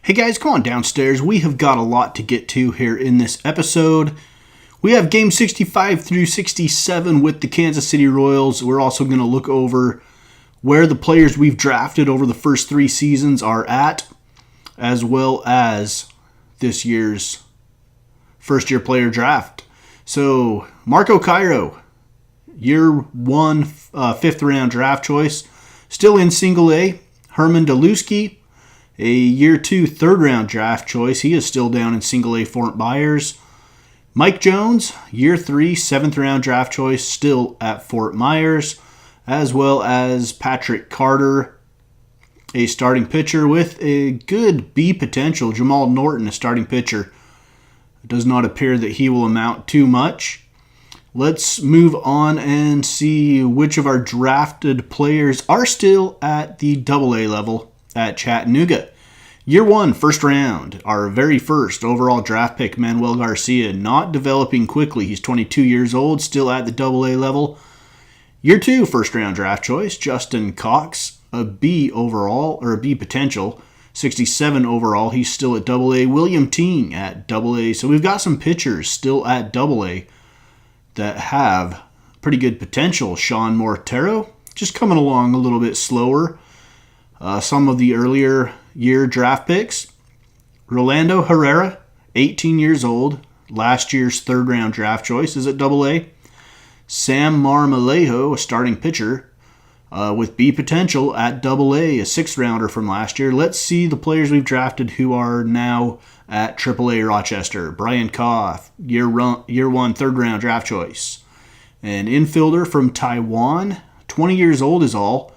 Hey guys, come on downstairs. We have got a lot to get to here in this episode. We have game 65 through 67 with the Kansas City Royals. We're also going to look over where the players we've drafted over the first 3 seasons are at, as well as this year's first-year player draft. So, Marco Cairo, year 1, 5th round draft choice, still in single A. Herman Deluski, a year 2, 3rd round draft choice. He is still down in single A Fort Myers. Mike Jones, year 3, 7th round draft choice, still at Fort Myers, as well as Patrick Carter, a starting pitcher with a good B potential. Jamal Norton, a starting pitcher. It does not appear that he will amount too much. Let's move on and see which of our drafted players are still at the AA level at Chattanooga. Year 1, 1st round, our very first overall draft pick, Manuel Garcia, not developing quickly. He's 22 years old, still at the AA level. Year 2, 1st round draft choice, Justin Cox, a B overall, or a B potential, 67 overall. He's still at AA. William Ting at AA. So we've got some pitchers still at AA that have pretty good potential. Sean Mortero, just coming along a little bit slower. Some of the earlier year draft picks. Rolando Herrera, 18 years old. Last year's 3rd round draft choice is at AA. Sam Marmolejo, a starting pitcher with B potential at AA, a 6th rounder from last year. Let's see the players we've drafted who are now at AAA Rochester. Brian Koff, year 1, 3rd round draft choice. An infielder from Taiwan, 20 years old is all.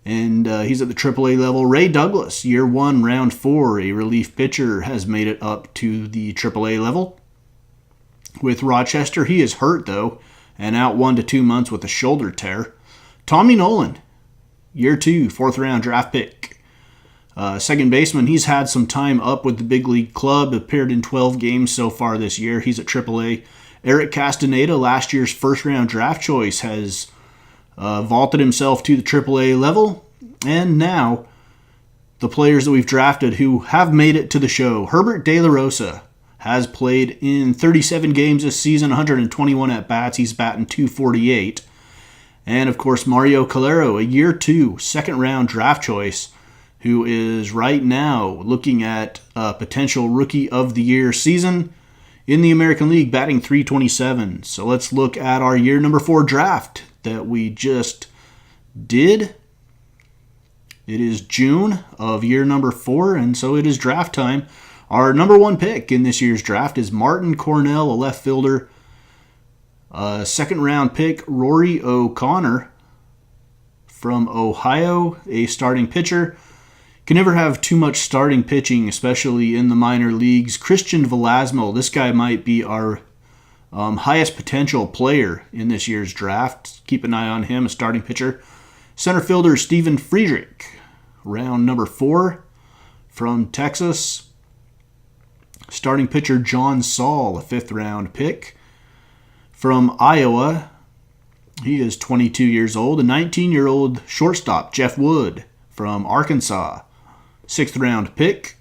And he's at the AAA level. Ray Douglas, year 1, round 4, a relief pitcher, has made it up to the AAA level. With Rochester, he is hurt, though, and out 1 to 2 months with a shoulder tear. Tommy Nolan, year 2, 4th round draft pick. Second baseman, he's had some time up with the big league club, appeared in 12 games so far this year. He's at AAA. Eric Castaneda, last year's 1st round draft choice, has vaulted himself to the AAA level. And now, the players that we've drafted who have made it to the show. Herbert De La Rosa has played in 37 games this season, 121 at-bats. He's batting .248. And, of course, Mario Calero, a year 2, 2nd round draft choice, who is right now looking at a potential Rookie of the Year season in the American League, batting .327. So let's look at our year number 4 draft that we just did. It is June of year number 4, and so it is draft time. Our number 1 pick in this year's draft is Martin Cornell, a left fielder. 2nd round pick, Rory O'Connor from Ohio, a starting pitcher. Can never have too much starting pitching, especially in the minor leagues. Christian Velasmo, this guy might be our highest potential player in this year's draft. Keep an eye on him, a starting pitcher. Center fielder Steven Friedrich, round number 4 from Texas. Starting pitcher John Saul, a 5th round pick from Iowa. He is 22 years old. A 19-year-old shortstop Jeff Wood from Arkansas, 6th round pick.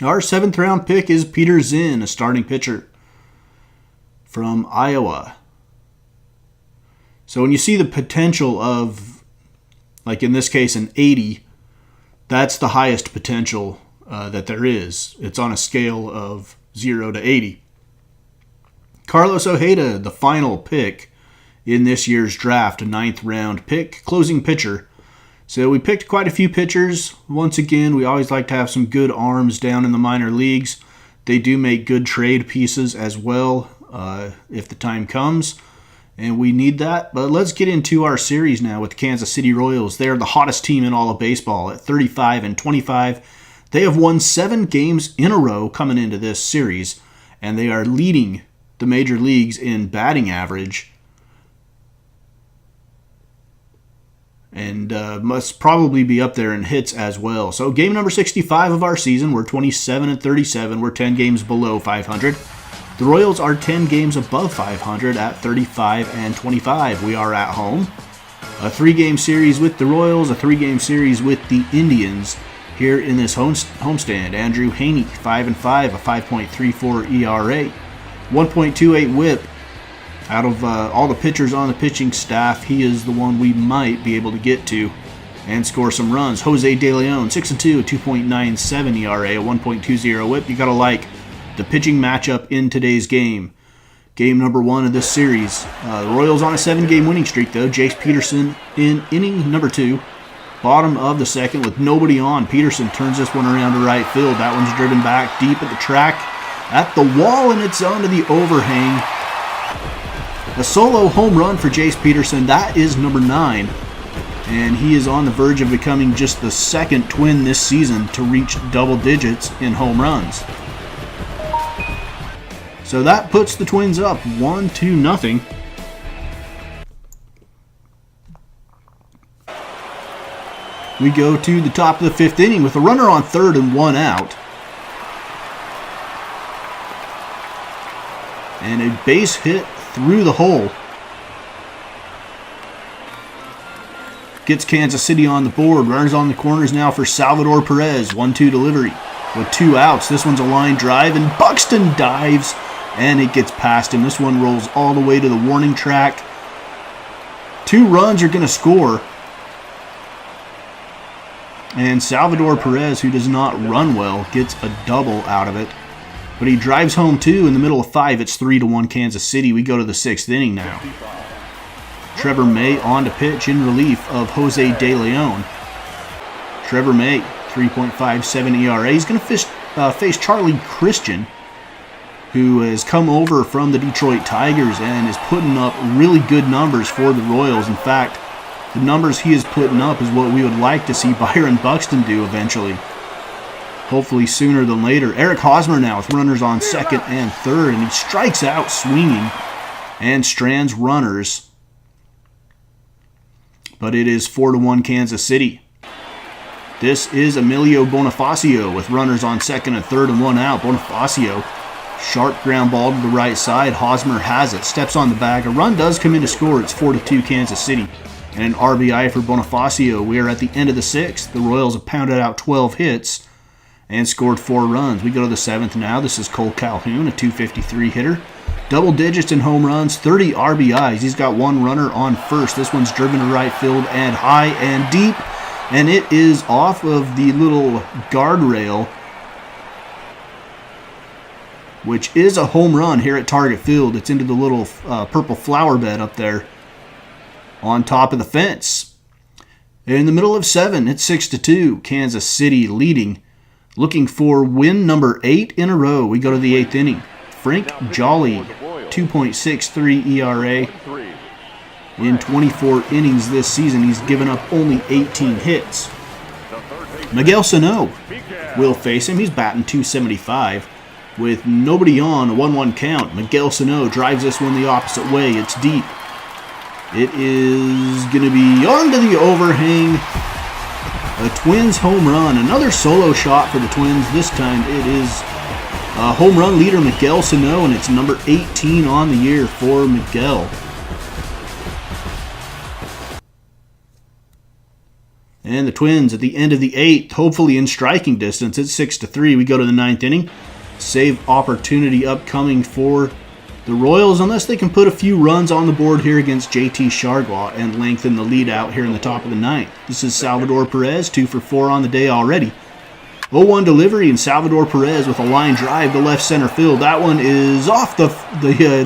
Our 7th round pick is Peter Zinn, a starting pitcher from Iowa. So when you see the potential of, like in this case, an 80, that's the highest potential that there is. It's on a scale of 0 to 80. Carlos Ojeda, the final pick in this year's draft, a 9th round pick, closing pitcher. So we picked quite a few pitchers. Once again, we always like to have some good arms down in the minor leagues. They do make good trade pieces as well if the time comes, and we need that. But let's get into our series now with the Kansas City Royals. They are the hottest team in all of baseball at 35-25. They have won 7 games in a row coming into this series, and they are leading the major leagues in batting average, and must probably be up there in hits as well. So game number 65 of our season, we're 27-37. We're 10 games below 500. The Royals are 10 games above 500 at 35-25. We are at home. A 3-game series with the Royals, a 3-game series with the Indians here in this homestand. Andrew Haney, 5-5, a 5.34 ERA, 1.28 WHIP. Out of all the pitchers on the pitching staff, he is the one we might be able to get to and score some runs. Jose De Leon, 6-2, a 2.97 ERA, a 1.20 WHIP. You gotta like the pitching matchup in today's game. Game number 1 of this series. The Royals on a 7-game winning streak, though. Jace Peterson in inning number 2. Bottom of the second with nobody on. Peterson turns this one around to right field. That one's driven back deep at the track, at the wall, and it's onto the overhang. A solo home run for Jace Peterson. That is number 9. And he is on the verge of becoming just the second Twin this season to reach double digits in home runs. So that puts the Twins up 1-0. We go to the top of the 5th inning with a runner on third and 1 out. And a base hit through the hole. Gets Kansas City on the board. Runners on the corners now for Salvador Perez. 1-2 delivery with 2 outs. This one's a line drive, and Buxton dives, and it gets past him. This one rolls all the way to the warning track. 2 runs are going to score. And Salvador Perez, who does not run well, gets a double out of it. But he drives home 2 in the middle of 5. It's 3-1 Kansas City. We go to the 6th inning now. Trevor May on to pitch in relief of Jose De Leon. Trevor May, 3.57 ERA. He's going to face Charlie Christian, who has come over from the Detroit Tigers and is putting up really good numbers for the Royals. In fact, the numbers he is putting up is what we would like to see Byron Buxton do eventually. Hopefully sooner than later. Eric Hosmer now with runners on second and third, and he strikes out swinging and strands runners. But it is 4-1 Kansas City. This is Emilio Bonifacio with runners on second and third and 1 out. Bonifacio, sharp ground ball to the right side. Hosmer has it, steps on the bag. A run does come in to score. It's 4-2 Kansas City. And an RBI for Bonifacio. We are at the end of the 6th. The Royals have pounded out 12 hits and scored 4 runs. We go to the 7th now. This is Cole Calhoun, a 253 hitter. Double digits in home runs, 30 RBIs. He's got 1 runner on first. This one's driven to right field and high and deep. And it is off of the little guardrail, which is a home run here at Target Field. It's into the little purple flower bed up there on top of the fence. In the middle of 7, it's 6-2. Kansas City leading. Looking for win number 8 in a row. We go to the 8th inning. Frank Jolly, 2.63 ERA. In 24 innings this season, he's given up only 18 hits. Miguel Sano will face him. He's batting .275 with nobody on, a 1-1 count. Miguel Sano drives this one the opposite way. It's deep. It is going to be onto the overhang. A Twins home run. Another solo shot for the Twins. This time it is home run leader Miguel Sano, and it's number 18 on the year for Miguel. And the Twins at the end of the 8th, hopefully in striking distance. It's 6-3. We go to the 9th inning. Save opportunity upcoming for the Royals, unless they can put a few runs on the board here against JT Chargois and lengthen the lead out here in the top of the 9th. This is Salvador Perez, 2 for 4 on the day already. 0-1 delivery, and Salvador Perez with a line drive to left center field. That one is off the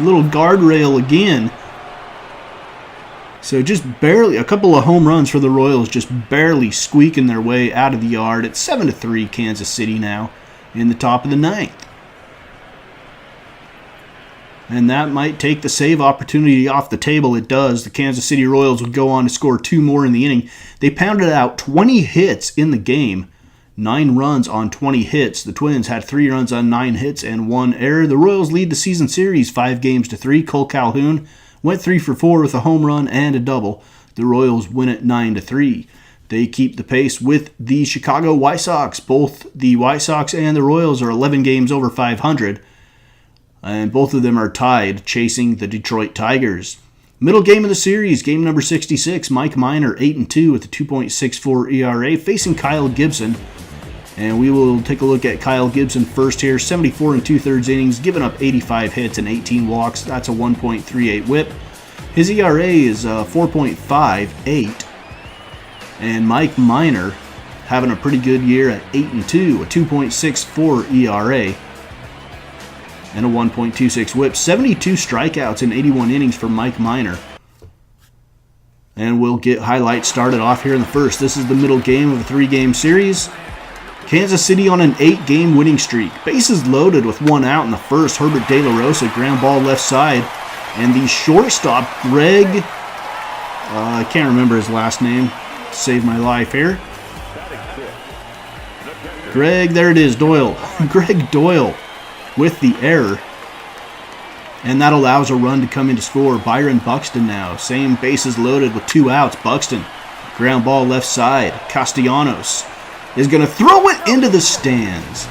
little guardrail again. So just barely, a couple of home runs for the Royals, just barely squeaking their way out of the yard. It's 7-3 Kansas City now in the top of the 9th. And that might take the save opportunity off the table. It does. The Kansas City Royals would go on to score 2 more in the inning. They pounded out 20 hits in the game. 9 runs on 20 hits. The Twins had 3 runs on 9 hits and 1 error. The Royals lead the season series 5-3. Cole Calhoun went 3 for 4 with a home run and a double. The Royals win it 9-3. They keep the pace with the Chicago White Sox. Both the White Sox and the Royals are 11 games over 500. And both of them are tied, chasing the Detroit Tigers. Middle game of the series, game number 66. Mike Minor, 8-2 with a 2.64 ERA, facing Kyle Gibson, And we will take a look at Kyle Gibson first here. 74 and 2/3 innings, giving up 85 hits and 18 walks. That's a 1.38 whip. His ERA is 4.58. And Mike Minor having a pretty good year at 8 and 2, a 2.64 ERA and a 1.26 whip. 72 strikeouts in 81 innings for Mike Minor. And we'll get highlights started off here in the first. This is the middle game of a 3-game series. Kansas City on an 8-game winning streak. Bases loaded with 1 out in the first. Herbert De La Rosa, ground ball left side. And the shortstop, Greg, I can't remember his last name. Save my life here. Greg, there it is, Doyle. Greg Doyle with the error. And that allows a run to come in to score. Byron Buxton now. Same bases loaded with 2 outs. Buxton, ground ball left side. Castellanos is going to throw it into the stands.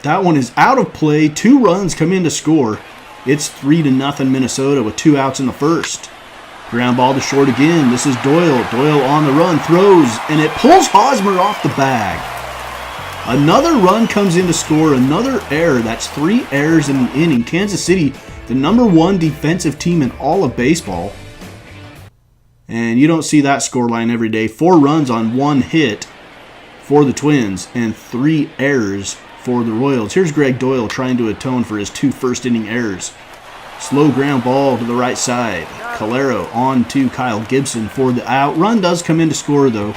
That one is out of play. 2 runs come in to score. It's 3-0 Minnesota with 2 outs in the first. Ground ball to short again. This is Doyle. Doyle on the run, throws, and it pulls Hosmer off the bag. Another run comes in to score. Another error. That's 3 errors in the inning. Kansas City, the #1 defensive team in all of baseball. And you don't see that scoreline every day. 4 runs on 1 hit for the Twins and 3 errors for the Royals. Here's Greg Doyle trying to atone for his 2 first-inning errors. Slow ground ball to the right side. Calero on to Kyle Gibson for the out. Run does come in to score, though,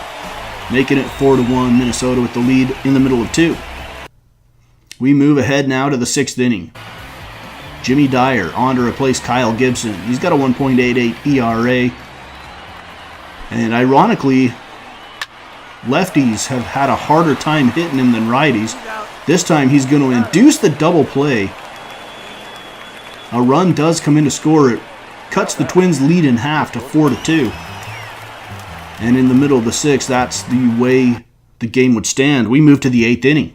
making it 4-1 Minnesota with the lead in the middle of 2. We move ahead now to the 6th inning. Jimmy Dyer on to replace Kyle Gibson. He's got a 1.88 ERA. And ironically, lefties have had a harder time hitting him than righties. This time he's going to induce the double play. A run does come in to score. It cuts the Twins' lead in half to 4-2. And in the middle of the 6th, that's the way the game would stand. We move to the 8th inning.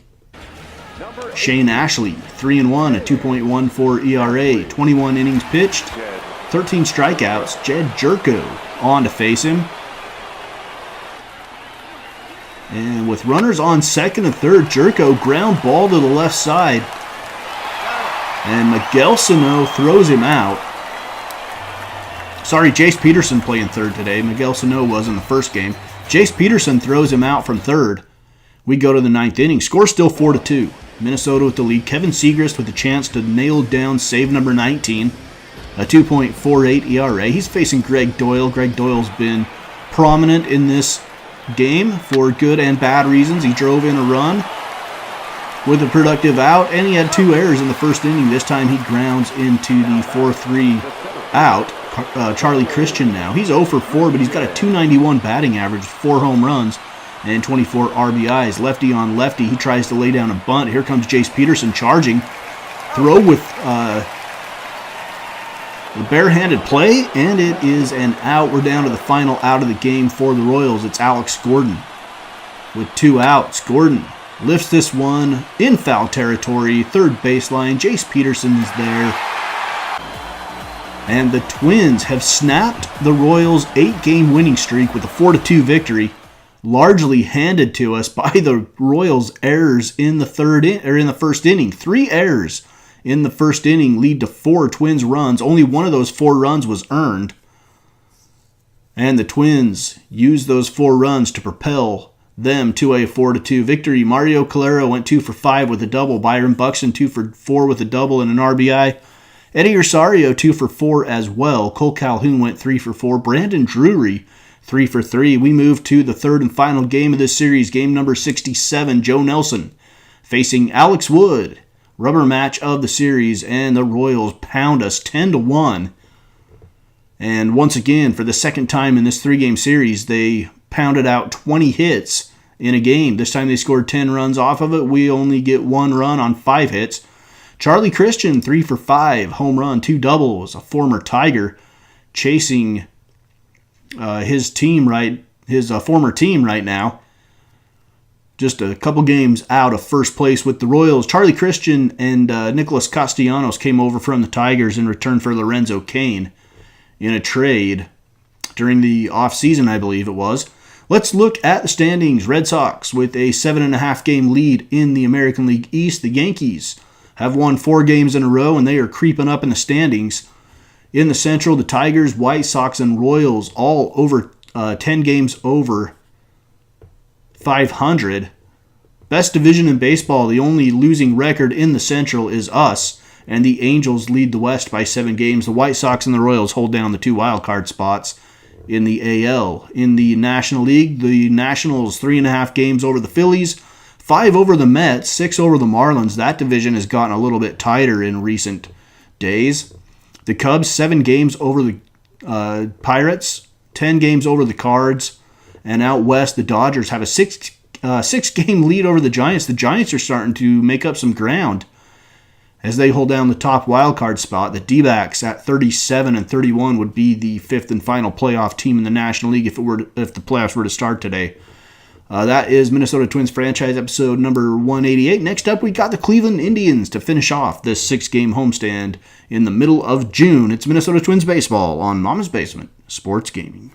Shane Ashley, 3-1, a 2.14 ERA, 21 innings pitched, 13 strikeouts. Jed Jerko on to face him. And with runners on second and third, Jerko ground ball to the left side. And Miguel Sano throws him out. Sorry, Jace Peterson playing third today. Miguel Sano was in the first game. Jace Peterson throws him out from third. We go to the 9th inning. Score still 4-2. Minnesota with the lead. Kevin Segrist with a chance to nail down save number 19. A 2.48 ERA. He's facing Greg Doyle. Greg Doyle's been prominent in this game for good and bad reasons. He drove in a run with a productive out, and he had 2 errors in the first inning. This time he grounds into the 4-3 out. Charlie Christian now. He's 0 for 4, but he's got a 291 batting average, 4 home runs, and 24 RBIs. Lefty on lefty. He tries to lay down a bunt. Here comes Jace Peterson charging. Throw with the barehanded play, and it is an out. We're down to the final out of the game for the Royals. It's Alex Gordon with 2 outs. Gordon lifts this one in foul territory, third baseline. Jace Peterson's there. And the Twins have snapped the Royals' 8-game winning streak with a 4-2 victory, largely handed to us by the Royals' errors in the first inning. 3 errors in the first inning lead to 4 Twins runs. Only one of those 4 runs was earned. And the Twins used those 4 runs to propel them to a 4-2 victory. Mario Calero went 2 for 5 with a double. Byron Buxton 2 for 4 with a double and an RBI. Eddie Rosario 2 for 4 as well. Cole Calhoun went 3 for 4. Brandon Drury 3 for 3. We move to the 3rd and final game of this series, game number 67. Joe Nelson facing Alex Wood. Rubber match of the series, and the Royals pound us 10-1. And once again, for the second time in this 3-game series, they pounded out 20 hits in a game. This time they scored 10 runs off of it. We only get 1 run on 5 hits. Charlie Christian, 3 for 5, home run, 2 doubles, a former Tiger, chasing his former team right now. Just a couple games out of first place with the Royals. Charlie Christian and Nicholas Castellanos came over from the Tigers in return for Lorenzo Cain in a trade during the offseason, I believe it was. Let's look at the standings. Red Sox with a 7.5 game lead in the American League East. The Yankees have won 4 games in a row, and they are creeping up in the standings. In the Central, the Tigers, White Sox, and Royals all over 10 games over 500. Best division in baseball, the only losing record in the Central is us, and the Angels lead the West by 7 games. The White Sox and the Royals hold down the 2 wildcard spots in the AL. In the National League, the Nationals 3.5 games over the Phillies, 5 over the Mets, 6 over the Marlins. That division has gotten a little bit tighter in recent days. The Cubs 7 games over the Pirates, 10 games over the Cards, and out west the Dodgers have a 6-game lead over the Giants. The Giants are starting to make up some ground as they hold down the top wildcard spot. The D-backs at 37 and 31 would be the 5th and final playoff team in the National League if the playoffs were to start today. That is Minnesota Twins franchise episode number 188. Next up, we got the Cleveland Indians to finish off this 6-game homestand in the middle of June. It's Minnesota Twins baseball on Mama's Basement Sports Gaming.